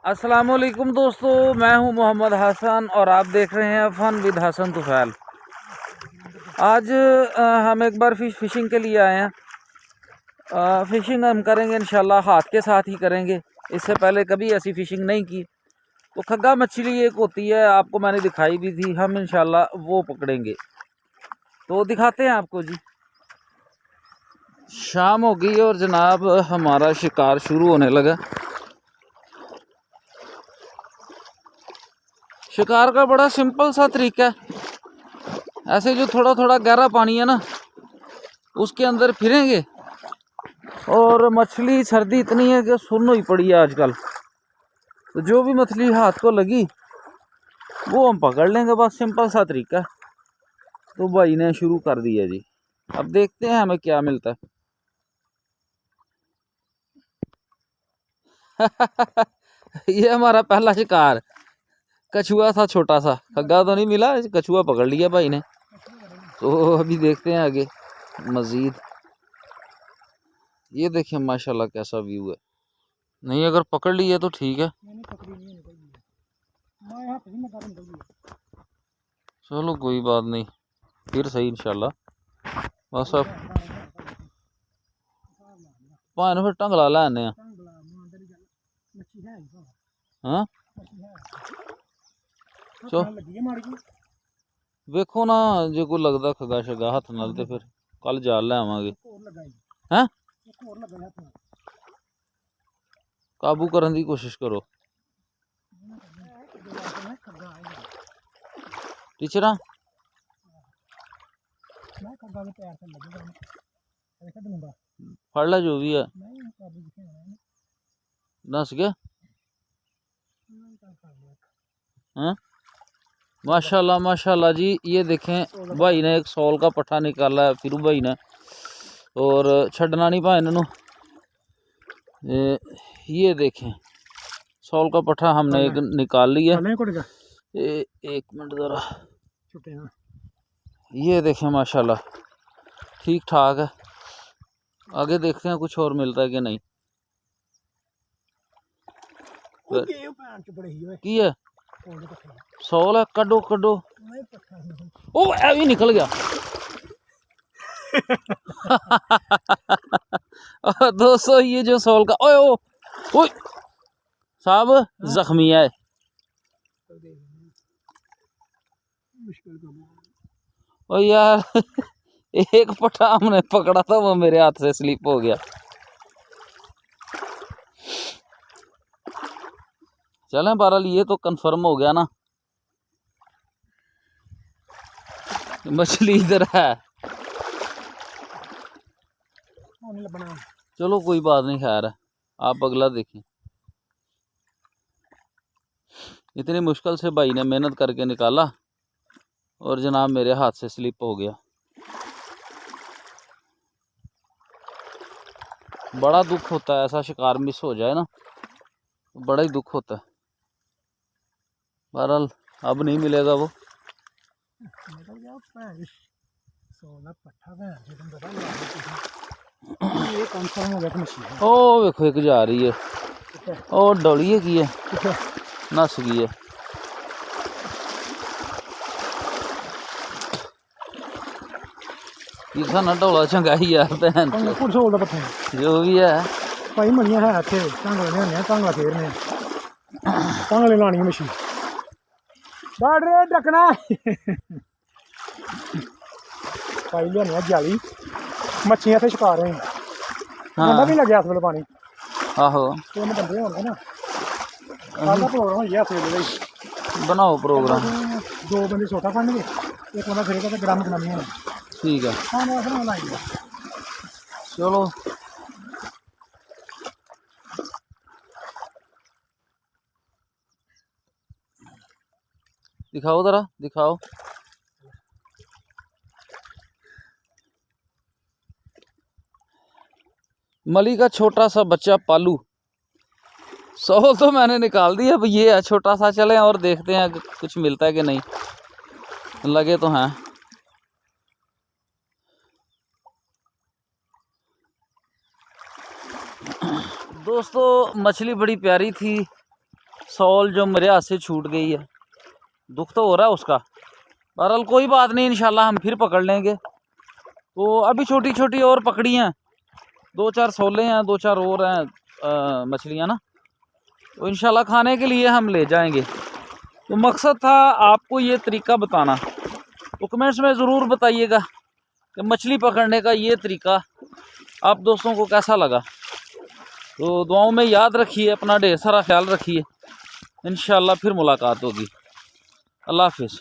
अस्सलामुअलैकुम दोस्तों, मैं हूं मोहम्मद हसन और आप देख रहे हैं फन विद हसन तुफैल। आज हम एक बार फिशिंग के लिए आए हैं। फ़िशिंग हम करेंगे इंशाल्लाह, हाथ के साथ ही करेंगे। इससे पहले कभी ऐसी फ़िशिंग नहीं की। तो खग्गा मछली एक होती है, आपको मैंने दिखाई भी थी, हम इंशाल्लाह वो पकड़ेंगे। तो दिखाते हैं आपको जी। शाम हो गई और जनाब हमारा शिकार शुरू होने लगा। शिकार का बड़ा सिंपल सा तरीका है। ऐसे जो थोड़ा थोड़ा गहरा पानी है ना, उसके अंदर फिरेंगे और मछली सर्दी इतनी है कि सुन्न हुई पड़ी है आजकल। तो जो भी मछली हाथ को लगी वो हम पकड़ लेंगे, बस सिंपल सा तरीका। तो भाई ने शुरू कर दिया जी। अब देखते हैं हमें क्या मिलता है। ये हमारा पहला शिकार कछुआ था, छोटा सा। खग्गा तो नहीं मिला, कछुआ पकड़ लिया भाई ने। तो अभी देखते हैं आगे मजीद। ये देखिए माशाल्लाह कैसा व्यू है। नहीं, अगर पकड़ लिए तो ठीक है। चलो कोई बात नहीं, फिर सही इंशाल्लाह। बस अब भाने फिर ढंगला लैने। हाँ चो वेखो ना, जो कोई लगता खगा शगा हथ नाल ते फिर कल जाल ले आवांगे। हैं काबू करने की कोशिश करो टीचर। फड़ ला जो भी है। दस गया। हाँ माशाल्लाह माशाल्लाह जी। ये देखें भाई ने एक सौल का पट्ठा निकाला है फिर भाई ने, और छड़ना नहीं भाई इन्हों। ये देखें सौल का पट्ठा हमने एक निकाल लिया। एक मिनट जरा, ये देखें माशाल्लाह ठीक ठाक है। आगे देखते हैं कुछ और मिलता है कि नहीं। की है सौल है, कड्डो कड्डो। ओ भी निकल गया। दोस्तों ये जो सौल का, ओए ओ ओए साहब जख्मी है। ओ यार एक पट्टा हमने पकड़ा था, वो मेरे हाथ से स्लिप हो गया। चलें बहरहाल, ये तो कंफर्म हो गया ना, मछली इधर है। चलो कोई बात नहीं, खैर है। आप अगला देखें। इतनी मुश्किल से भाई ने मेहनत करके निकाला और जनाब मेरे हाथ से स्लिप हो गया। बड़ा दुख होता है, ऐसा शिकार मिस हो जाए ना, बड़ा ही दुख होता है। बहरहाल अब नहीं मिलेगा वो। ओ देखो एक जा रही है, ओ डोलिए की है, नस गई है। किसा ना ढोला चंगा ही यार भैन जो भी है भाई मनिया है इत्थे ढंग लेने ढंग फेरने ढंग लानी मछली बाड़े डकना भाई लिया जाली मच्छियां इत्थे शिकार होई। बंदा भी लग्या इस वेले पानी। आहो तीन बंदे होंगे ना, सारा प्रोग्राम होई गया इस वेले। बनाओ प्रोग्राम। दो बंदे छोटा फड़नगे, एक बंदा फिरेगा तो ग्राम बनानी है। ठीक है चलो। दिखाओ जरा, दिखाओ। मली का छोटा सा बच्चा पालू। सौल तो मैंने निकाल दिया, अब ये है छोटा सा। चलें और देखते हैं कुछ मिलता है कि नहीं। लगे तो हैं। दोस्तों मछली बड़ी प्यारी थी, सॉल जो मेरे हाथ से छूट गई है, दुख तो हो रहा है उसका। बहरहाल कोई बात नहीं, इंशाल्लाह हम फिर पकड़ लेंगे। तो अभी छोटी छोटी और पकड़ी हैं, 2-4 सोले हैं, 2-4 और हैं मछलियाँ ना, तो इंशाल्लाह खाने के लिए हम ले जाएंगे। तो मकसद था आपको ये तरीका बताना। तो कमेंट्स में ज़रूर बताइएगा कि मछली पकड़ने का ये तरीका आप दोस्तों को कैसा लगा। तो दुआओं में याद रखिए, अपना ढेर सारा ख्याल रखिए। इंशाल्लाह फिर मुलाकात होगी। अल्लाह हाफिज़।